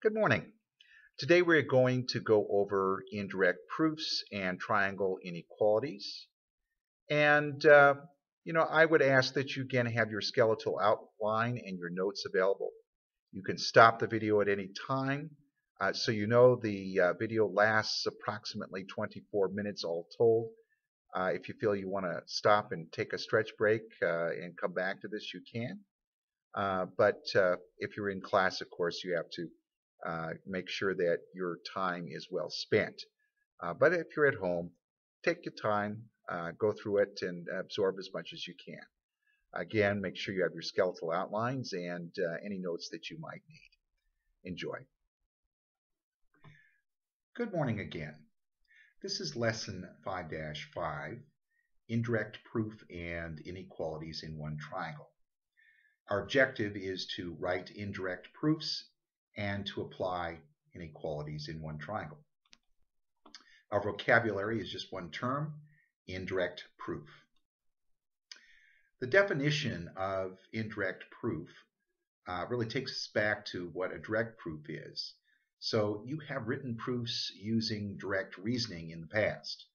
Good morning. Today we're going to go over indirect proofs and triangle inequalities. And, I would ask that you again have your skeletal outline and your notes available. You can stop the video at any time. So the video lasts approximately 24 minutes all told. If you feel you want to stop and take a stretch break and come back to this, you can. But if you're in class, of course, you have to make sure that your time is well spent. But if you're at home, take your time, go through it, and absorb as much as you can. Again, make sure you have your skeletal outlines and any notes that you might need. Enjoy. Good morning again. This is Lesson 5-5, Indirect Proof and Inequalities in One Triangle. Our objective is to write indirect proofs and to apply inequalities in one triangle. Our vocabulary is just one term, indirect proof. The definition of indirect proof really takes us back to what a direct proof is. So you have written proofs using direct reasoning in the past.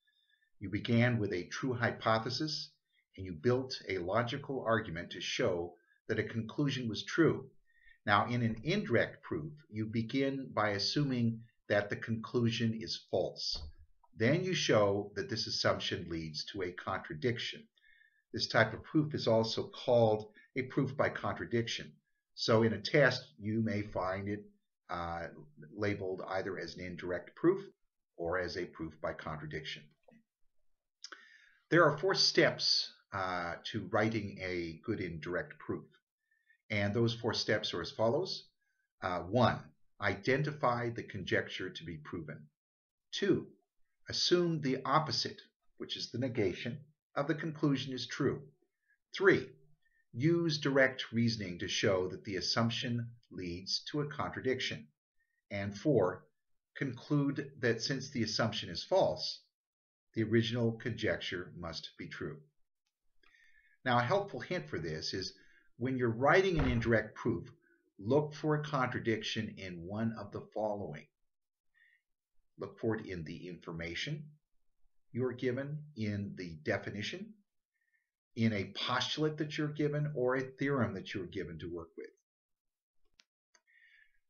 You began with a true hypothesis and you built a logical argument to show that a conclusion was true. Now, in an indirect proof, you begin by assuming that the conclusion is false. Then you show that this assumption leads to a contradiction. This type of proof is also called a proof by contradiction. So in a test, you may find it labeled either as an indirect proof or as a proof by contradiction. There are 4 steps to writing a good indirect proof. And those 4 steps are as follows. 1. Identify the conjecture to be proven. 2. Assume the opposite, which is the negation, of the conclusion is true. 3. Use direct reasoning to show that the assumption leads to a contradiction. And 4. Conclude that since the assumption is false, the original conjecture must be true. Now, a helpful hint for this is when you're writing an indirect proof, look for a contradiction in one of the following. Look for it in the information you're given, in the definition, in a postulate that you're given, or a theorem that you're given to work with.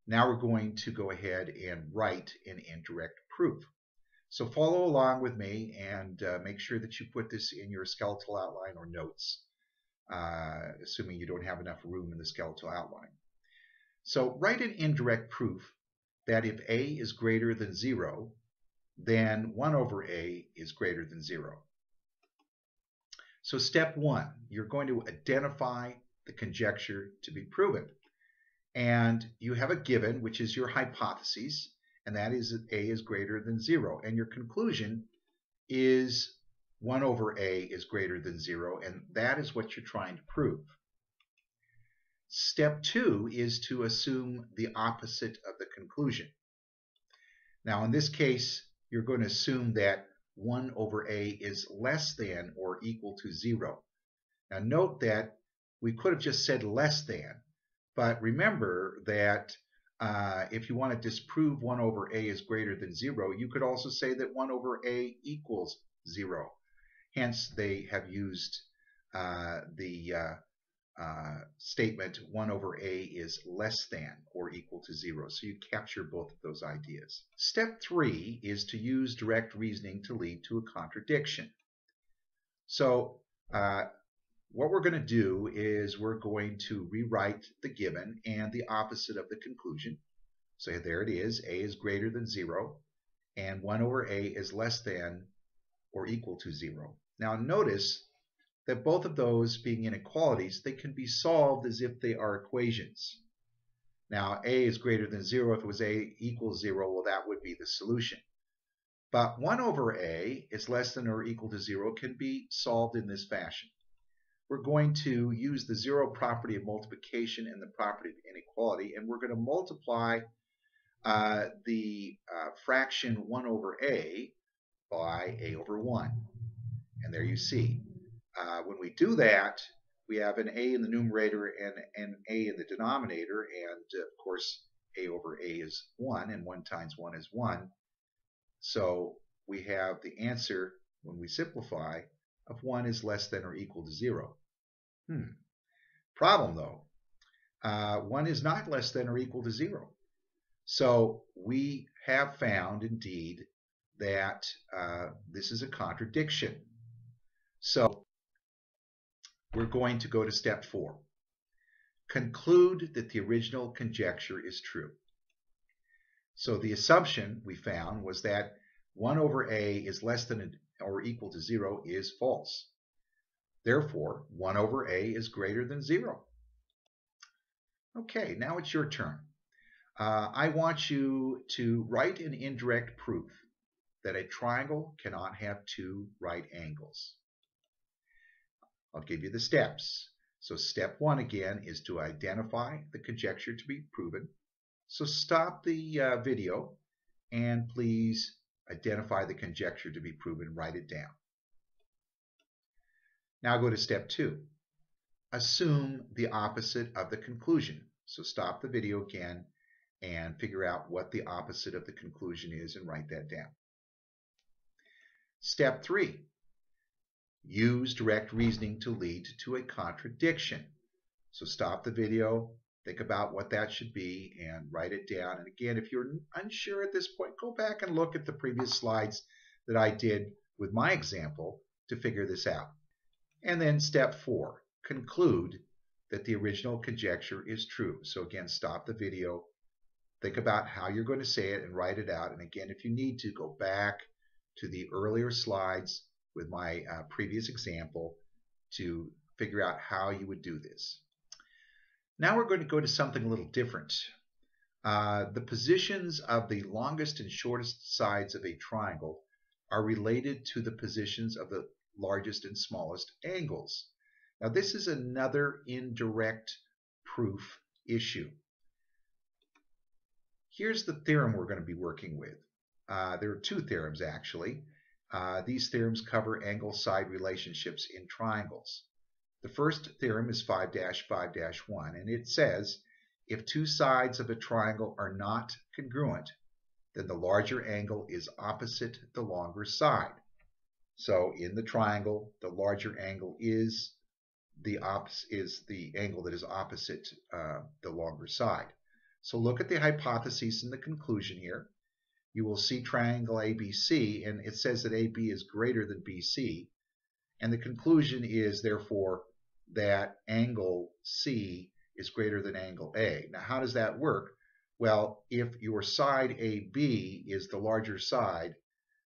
Now we're going to go ahead and write an indirect proof. So follow along with me and make sure that you put this in your skeletal outline or notes. Assuming you don't have enough room in the skeletal outline. So write an indirect proof that if a is greater than 0, then 1 over a is greater than 0. So step 1, you're going to identify the conjecture to be proven. And you have a given, which is your hypothesis, and that is that a is greater than 0. And your conclusion is 1 over a is greater than 0, and that is what you're trying to prove. Step 2 is to assume the opposite of the conclusion. Now, in this case, you're going to assume that 1 over a is less than or equal to 0. Now, note that we could have just said less than, but remember that if you want to disprove 1 over a is greater than 0, you could also say that 1 over a equals 0. Hence, they have used the statement 1 over a is less than or equal to 0. So you capture both of those ideas. Step 3 is to use direct reasoning to lead to a contradiction. So what we're going to do is we're going to rewrite the given and the opposite of the conclusion. So there it is, a is greater than 0, and 1 over a is less than or equal to 0. Now notice that both of those being inequalities, they can be solved as if they are equations. Now a is greater than 0, if it was a equals 0, well that would be the solution. But 1 over a is less than or equal to 0 can be solved in this fashion. We're going to use the 0 property of multiplication and the property of inequality, and we're going to multiply the fraction 1 over a by a over 1. And there you see. When we do that, we have an a in the numerator and an a in the denominator, and of course a over a is 1, and 1 times 1 is 1. So we have the answer, when we simplify, of 1 is less than or equal to 0. Problem though, 1 is not less than or equal to 0. So we have found indeed that this is a contradiction. So we're going to go to step 4. Conclude that the original conjecture is true. So the assumption we found was that 1 over a is less than or equal to 0 is false. Therefore, 1 over a is greater than 0. Okay, now it's your turn. I want you to write an indirect proof that a triangle cannot have 2 right angles. I'll give you the steps. So step 1 again is to identify the conjecture to be proven. So stop the video and please identify the conjecture to be proven. Write it down. Now go to step 2. Assume the opposite of the conclusion. So stop the video again and figure out what the opposite of the conclusion is and write that down. Step 3. Use direct reasoning to lead to a contradiction. So stop the video, think about what that should be, and write it down. And again, if you're unsure at this point, go back and look at the previous slides that I did with my example to figure this out. And then step 4, conclude that the original conjecture is true. So again, stop the video, think about how you're going to say it, and write it out. And again, if you need to, go back to the earlier slides with my previous example to figure out how you would do this. Now we're going to go to something a little different. The positions of the longest and shortest sides of a triangle are related to the positions of the largest and smallest angles. Now this is another indirect proof issue. Here's the theorem we're going to be working with. There are 2 theorems actually. These theorems cover angle-side relationships in triangles. The first theorem is 5-5-1, and it says if 2 sides of a triangle are not congruent, then the larger angle is opposite the longer side. So in the triangle, the larger angle is the angle that is opposite the longer side. So look at the hypotheses and the conclusion here. You will see triangle ABC, and it says that AB is greater than BC. And the conclusion is, therefore, that angle C is greater than angle A. Now, how does that work? Well, if your side AB is the larger side,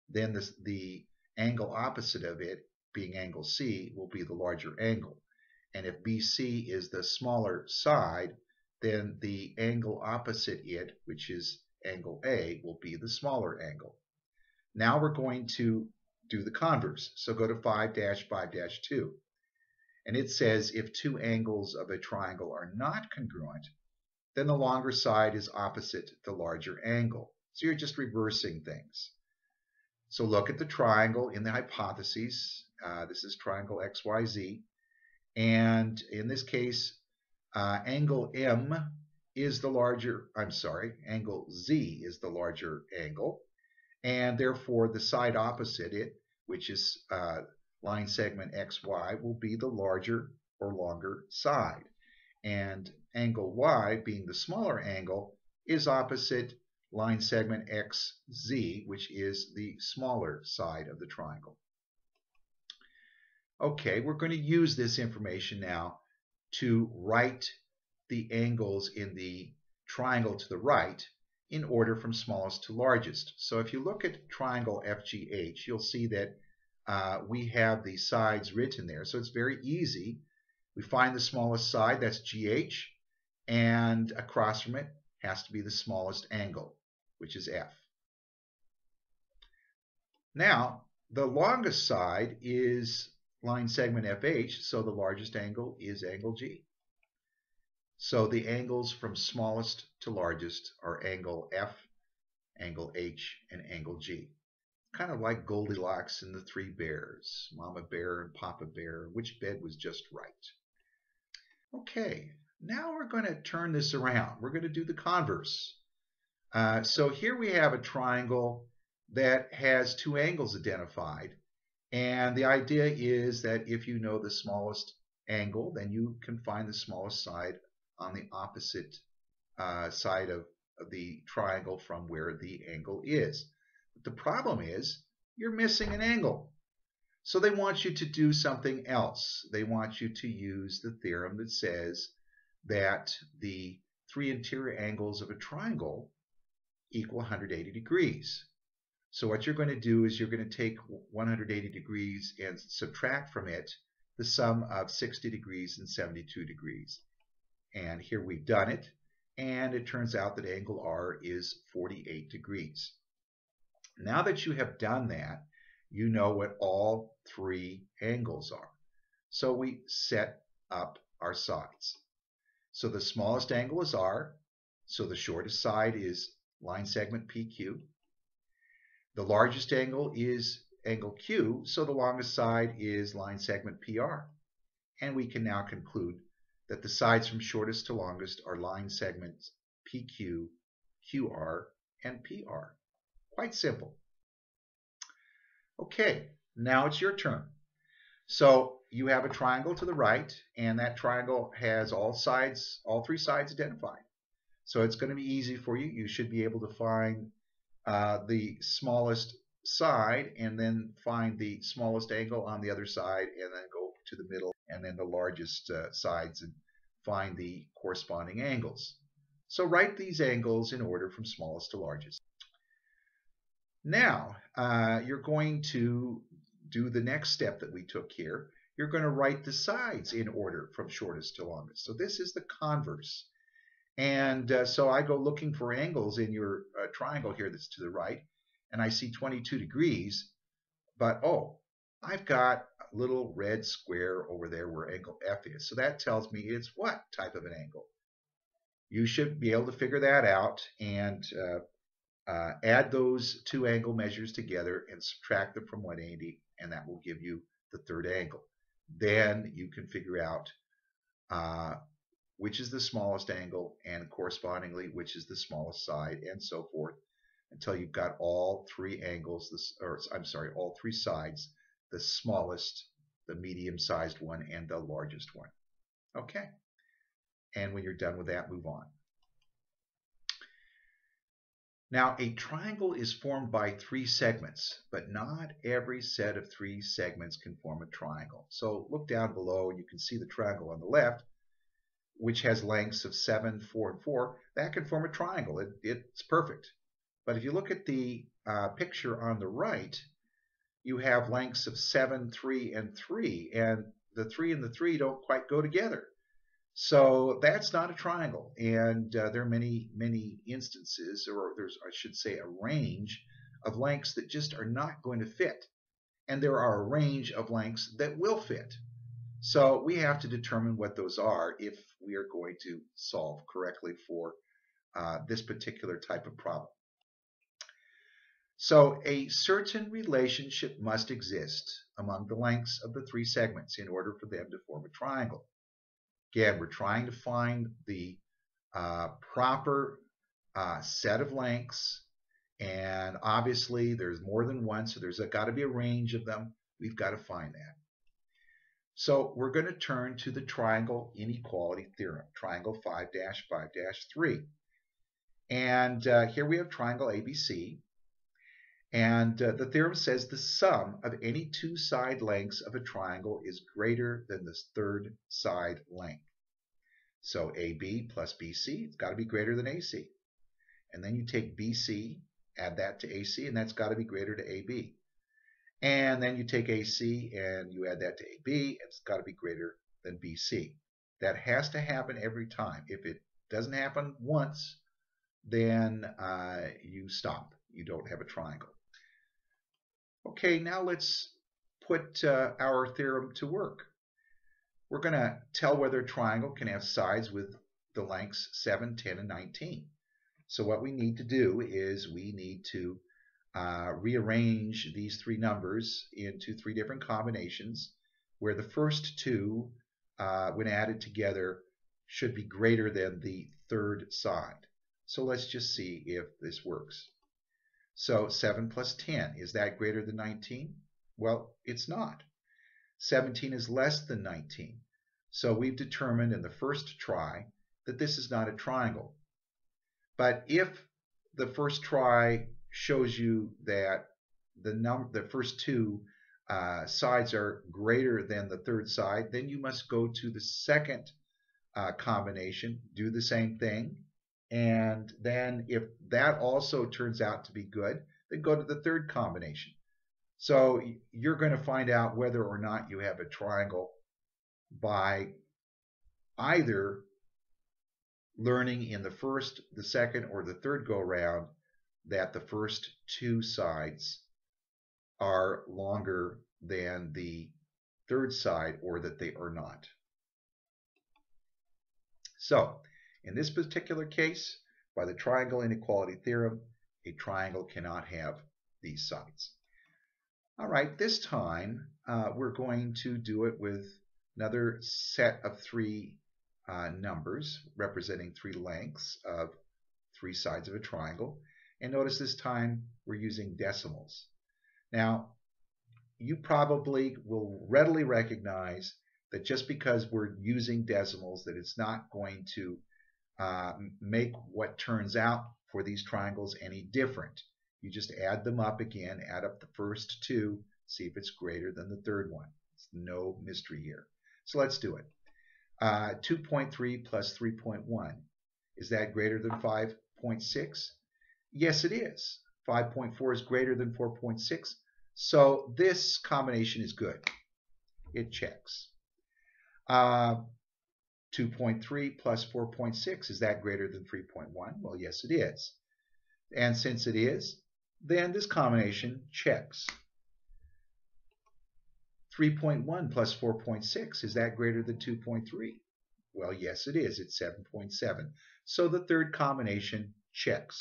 then the angle opposite of it, being angle C, will be the larger angle. And if BC is the smaller side, then the angle opposite it, which is angle A, will be the smaller angle. Now we're going to do the converse. So go to 5-5-2. And it says if 2 angles of a triangle are not congruent, then the longer side is opposite the larger angle. So you're just reversing things. So look at the triangle in the hypotheses. This is triangle XYZ. And in this case, angle M is the larger, angle Z is the larger angle. And therefore, the side opposite it, which is line segment XY, will be the larger or longer side. And angle Y, being the smaller angle, is opposite line segment XZ, which is the smaller side of the triangle. Okay, we're going to use this information now to write the angles in the triangle to the right in order from smallest to largest. So if you look at triangle FGH, you'll see that we have the sides written there. So it's very easy. We find the smallest side, that's GH, and across from it has to be the smallest angle, which is F. Now, the longest side is line segment FH, so the largest angle is angle G. So the angles from smallest to largest are angle F, angle H, and angle G. Kind of like Goldilocks and the 3 bears, Mama Bear and Papa Bear, which bed was just right. Okay, Now we're going to turn this around. We're going to do the converse. So here we have a triangle that has two angles identified. And the idea is that if you know the smallest angle, then you can find the smallest side on the opposite side of the triangle from where the angle is. But the problem is you're missing an angle. So they want you to do something else. They want you to use the theorem that says that the three interior angles of a triangle equal 180 degrees. So what you're going to do is you're going to take 180 degrees and subtract from it the sum of 60 degrees and 72 degrees. And here we've done it, and it turns out that angle R is 48 degrees. Now that you have done that, you know what all three angles are. So we set up our sides. So the smallest angle is R, so the shortest side is line segment PQ. The largest angle is angle Q, so the longest side is line segment PR. And we can now conclude that the sides from shortest to longest are line segments PQ, QR, and PR. Quite simple. Okay, now it's your turn. So you have a triangle to the right, and that triangle has all three sides identified. So it's going to be easy for you. You should be able to find the smallest side and then find the smallest angle on the other side and then go to the middle and then the largest sides and find the corresponding angles. So write these angles in order from smallest to largest. Now you're going to do the next step that we took here. You're going to write the sides in order from shortest to longest. So this is the converse. And so I go looking for angles in your triangle here that's to the right, and I see 22 degrees, but oh, I've got a little red square over there where angle F is. So that tells me it's what type of an angle? You should be able to figure that out and add those two angle measures together and subtract them from 180, and that will give you the third angle. Then you can figure out which is the smallest angle, and correspondingly, which is the smallest side, and so forth, until you've got all three angles, all three sides, the smallest, the medium-sized one, and the largest one. Okay. And when you're done with that, move on. Now, a triangle is formed by three segments, but not every set of three segments can form a triangle. So look down below, and you can see the triangle on the left, which has lengths of 7, 4, and 4, that can form a triangle. It's perfect. But if you look at the picture on the right, you have lengths of 7, 3, and 3, and the 3 and the 3 don't quite go together. So that's not a triangle, and there are many, many instances, or there's, I should say, a range of lengths that just are not going to fit. And there are a range of lengths that will fit. So we have to determine what those are if we are going to solve correctly for this particular type of problem. So a certain relationship must exist among the lengths of the three segments in order for them to form a triangle. Again, we're trying to find the proper set of lengths, and obviously there's more than one, so there's got to be a range of them. We've got to find that. So we're going to turn to the triangle inequality theorem, triangle 5-5-3. And here we have triangle ABC. And the theorem says the sum of any two side lengths of a triangle is greater than the third side length. So AB plus BC, it's got to be greater than AC. And then you take BC, add that to AC, and that's got to be greater to AB. And then you take AC and you add that to AB, it's got to be greater than BC. That has to happen every time. If it doesn't happen once, then you stop. You don't have a triangle. Okay, now let's put our theorem to work. We're going to tell whether a triangle can have sides with the lengths 7, 10, and 19. So what we need to do is we need to rearrange these three numbers into three different combinations, where the first two, when added together, should be greater than the third side. So let's just see if this works. So 7 plus 10, is that greater than 19? Well, it's not. 17 is less than 19. So we've determined in the first try that this is not a triangle. But if the first try shows you that the first two sides are greater than the third side, then you must go to the second combination, do the same thing, and then if that also turns out to be good, then go to the third combination. So you're going to find out whether or not you have a triangle by either learning in the first, the second, or the third go round that the first two sides are longer than the third side, or that they are not. So in this particular case, by the triangle inequality theorem, a triangle cannot have these sides. All right, this time we're going to do it with another set of three numbers representing three lengths of three sides of a triangle. And notice this time we're using decimals. Now, you probably will readily recognize that just because we're using decimals, that it's not going to make what turns out for these triangles any different. You just add them up again, add up the first two, see if it's greater than the third one. It's no mystery here. So let's do it. 2.3 plus 3.1. Is that greater than 5.6? Yes, it is. 5.4 is greater than 4.6. So this combination is good. It checks. 2.3 plus 4.6, is that greater than 3.1? Well, yes, it is. And since it is, then this combination checks. 3.1 plus 4.6, is that greater than 2.3? Well, yes, it is. It's 7.7. So the third combination checks.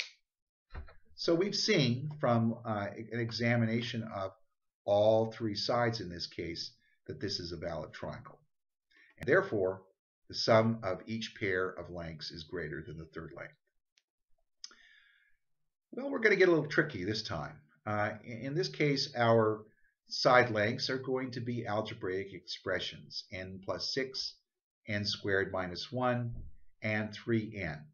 So we've seen from an examination of all three sides in this case that this is a valid triangle. And therefore, the sum of each pair of lengths is greater than the third length. Well, we're going to get a little tricky this time. In this case, our side lengths are going to be algebraic expressions, n plus 6, n squared minus 1, and 3n.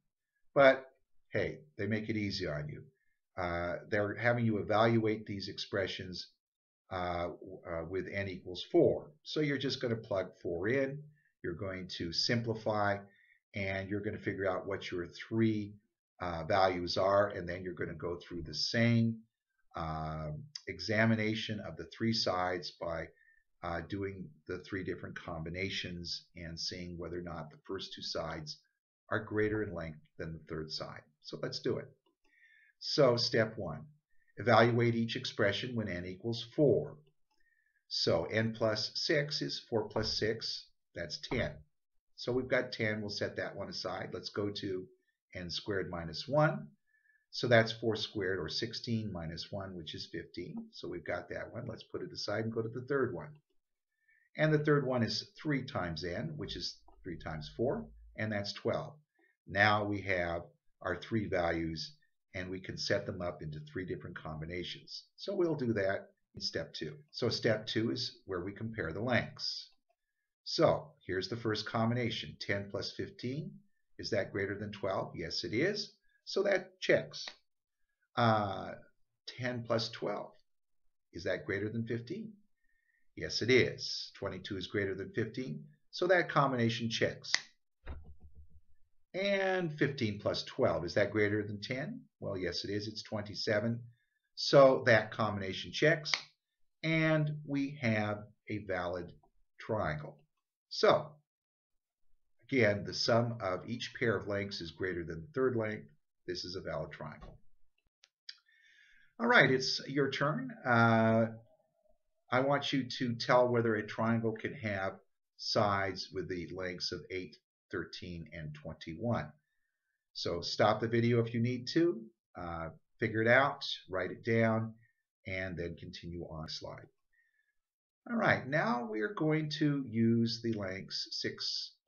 But hey, they make it easy on you. They're having you evaluate these expressions with n equals 4. So you're just going to plug 4 in, you're going to simplify, and you're going to figure out what your three values are, and then you're going to go through the same examination of the three sides by doing the three different combinations and seeing whether or not the first two sides are greater in length than the third side. So let's do it. So step 1, evaluate each expression when n equals 4. So n plus 6 is 4 plus 6, that's 10. So we've got 10, we'll set that one aside. Let's go to n squared minus 1. So that's 4 squared, or 16 minus 1, which is 15. So we've got that one. Let's put it aside and go to the third one. And the third one is 3 times n, which is 3 times 4, and that's 12. Now we have our three values, and we can set them up into three different combinations. So we'll do that in step 2. So step 2 is where we compare the lengths. So here's the first combination, 10 plus 15. Is that greater than 12? Yes, it is. So that checks. 10 plus 12. Is that greater than 15? Yes, it is. 22 is greater than 15. So that combination checks. And 15 plus 12. Is that greater than 10? Well, yes, it is. It's 27. So that combination checks. And we have a valid triangle. So, again, the sum of each pair of lengths is greater than the third length. This is a valid triangle. All right, it's your turn. I want you to tell whether a triangle can have sides with the lengths of 8, 13, and 21. So stop the video if you need to, figure it out, write it down, and then continue on the slide. All right, now we are going to use the lengths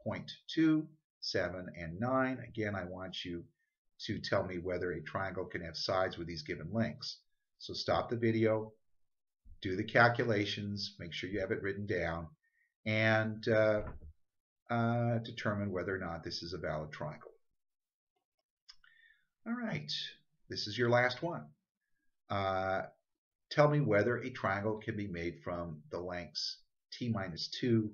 6.2, 7, and 9. Again, I want you to tell me whether a triangle can have sides with these given lengths. So stop the video, do the calculations, make sure you have it written down, and determine whether or not this is a valid triangle. All right, this is your last one. Tell me whether a triangle can be made from the lengths t minus 2,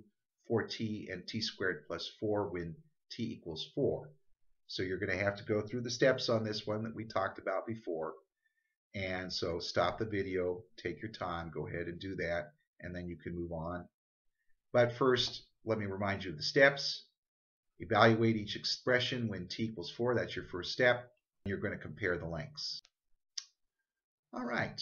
4t, and t squared plus 4 when t equals 4. So you're going to have to go through the steps on this one that we talked about before. And so stop the video, take your time, go ahead and do that, and then you can move on. But first, let me remind you of the steps. Evaluate each expression when t equals 4. That's your first step. You're going to compare the lengths. All right.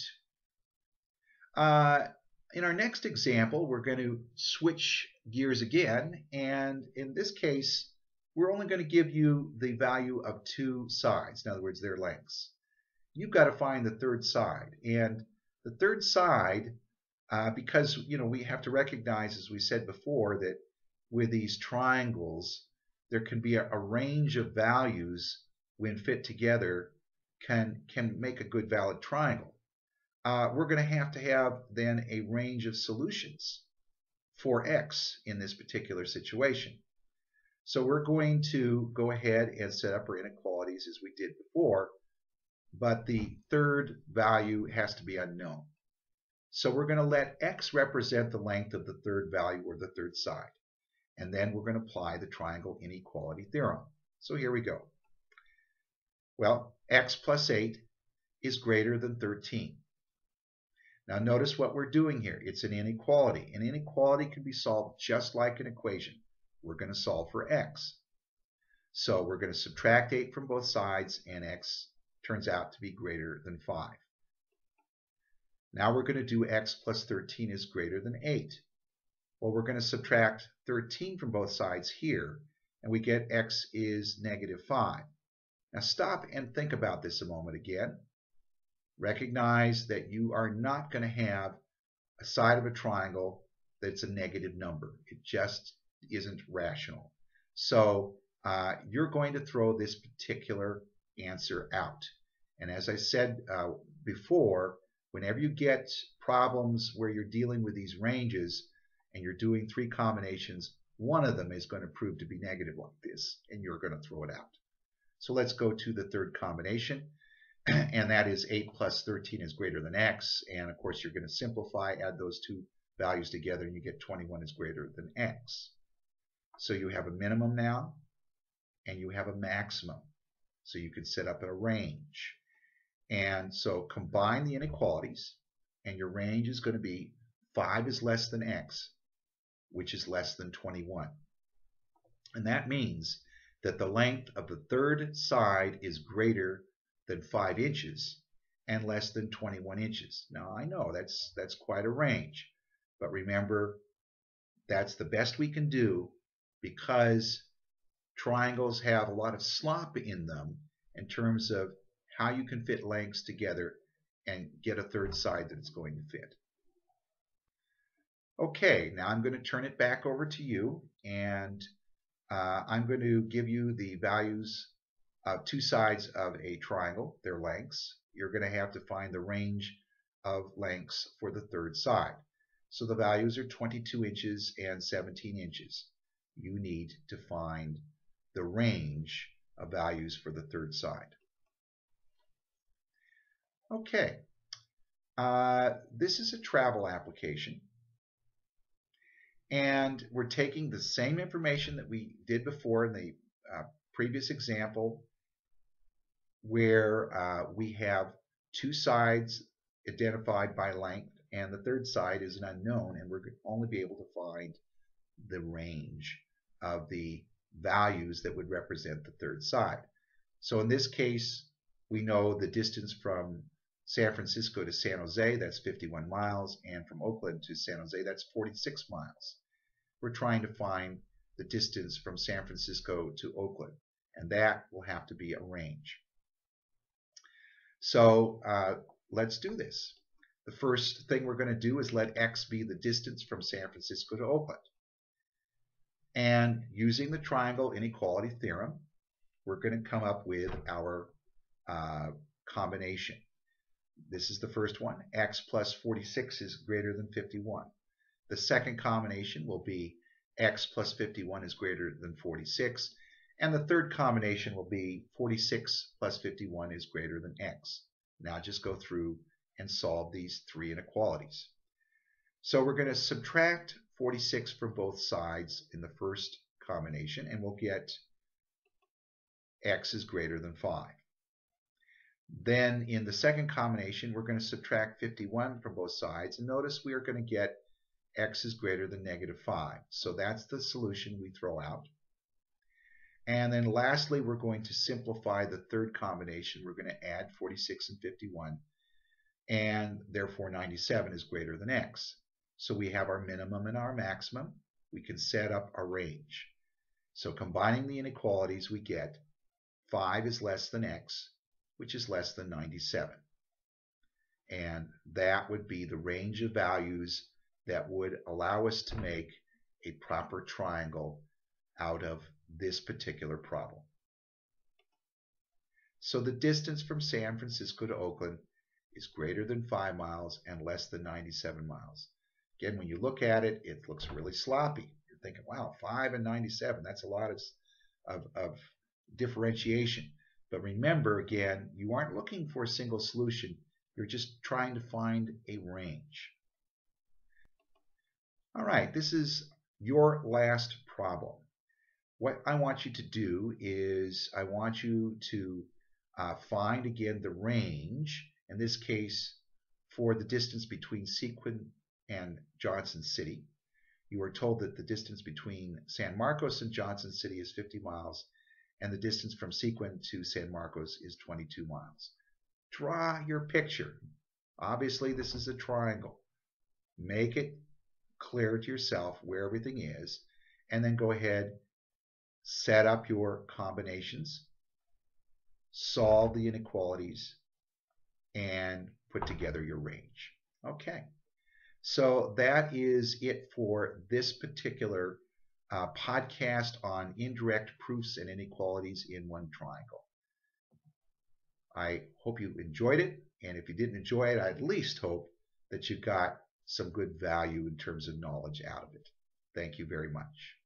In our next example, we're going to switch gears again, and in this case, we're only going to give you the value of 2 sides, in other words, their lengths. You've got to find the third side, and the third side, because we have to recognize, as we said before, that with these triangles, there can be a range of values when fit together can make a good valid triangle. We're going to have then a range of solutions for x in this particular situation. So we're going to go ahead and set up our inequalities as we did before, but the third value has to be unknown. So we're going to let x represent the length of the third value or the third side, and then we're going to apply the triangle inequality theorem. So here we go. Well, x plus 8 is greater than 13. Now notice what we're doing here. It's an inequality. An inequality can be solved just like an equation. We're going to solve for x. So we're going to subtract 8 from both sides, and x turns out to be greater than 5. Now we're going to do x plus 13 is greater than 8. Well, we're going to subtract 13 from both sides here, and we get x is negative 5. Now stop and think about this a moment again. Recognize that you are not going to have a side of a triangle that's a negative number. It just isn't rational. So you're going to throw this particular answer out. And as I said before, whenever you get problems where you're dealing with these ranges and you're doing 3 combinations, one of them is going to prove to be negative like this, and you're going to throw it out. So let's go to the third combination. And that is 8 plus 13 is greater than x. And of course, you're going to simplify, add those 2 values together, and you get 21 is greater than x. So you have a minimum now, and you have a maximum. So you could set up a range. And so combine the inequalities, and your range is going to be 5 is less than x, which is less than 21. And that means that the length of the third side is greater than 5 inches and less than 21 inches. Now I know that's quite a range, but remember that's the best we can do because triangles have a lot of slop in them in terms of how you can fit lengths together and get a third side that it's going to fit. Okay, now I'm going to turn it back over to you, and I'm going to give you the values of 2 sides of a triangle, their lengths. You're going to have to find the range of lengths for the third side. So the values are 22 inches and 17 inches. You need to find the range of values for the third side. Okay, this is a travel application. And we're taking the same information that we did before in the previous example, where we have 2 sides identified by length, and the third side is an unknown, and we're going to only be able to find the range of the values that would represent the third side. So in this case, we know the distance from San Francisco to San Jose, that's 51 miles, and from Oakland to San Jose, that's 46 miles. We're trying to find the distance from San Francisco to Oakland, and that will have to be a range. So let's do this. The first thing we're going to do is let x be the distance from San Francisco to Oakland. And using the triangle inequality theorem, we're going to come up with our combination. This is the first one. X plus 46 is greater than 51. The second combination will be x plus 51 is greater than 46. And the third combination will be 46 plus 51 is greater than x. Now just go through and solve these three inequalities. So we're going to subtract 46 from both sides in the first combination, and we'll get x is greater than 5. Then in the second combination, we're going to subtract 51 from both sides, and notice we are going to get x is greater than negative 5. So that's the solution we throw out. And then lastly, we're going to simplify the third combination. We're going to add 46 and 51, and therefore 97 is greater than x. So we have our minimum and our maximum. We can set up a range. So combining the inequalities, we get 5 is less than x, which is less than 97. And that would be the range of values that would allow us to make a proper triangle out of this particular problem. So the distance from San Francisco to Oakland is greater than 5 miles and less than 97 miles. Again, when you look at it, it looks really sloppy. You're thinking, wow, 5 and 97, that's a lot of differentiation. But remember, again, you aren't looking for a single solution. You're just trying to find a range. All right, this is your last problem. What I want you to do is I want you to find again the range, in this case for the distance between Sequin and Johnson City. You are told that the distance between San Marcos and Johnson City is 50 miles, and the distance from Sequin to San Marcos is 22 miles. Draw your picture. Obviously, this is a triangle. Make it clear to yourself where everything is, and then go ahead, set up your combinations, solve the inequalities, and put together your range. Okay, so that is it for this particular podcast on indirect proofs and inequalities in one triangle. I hope you enjoyed it, and if you didn't enjoy it, I at least hope that you got some good value in terms of knowledge out of it. Thank you very much.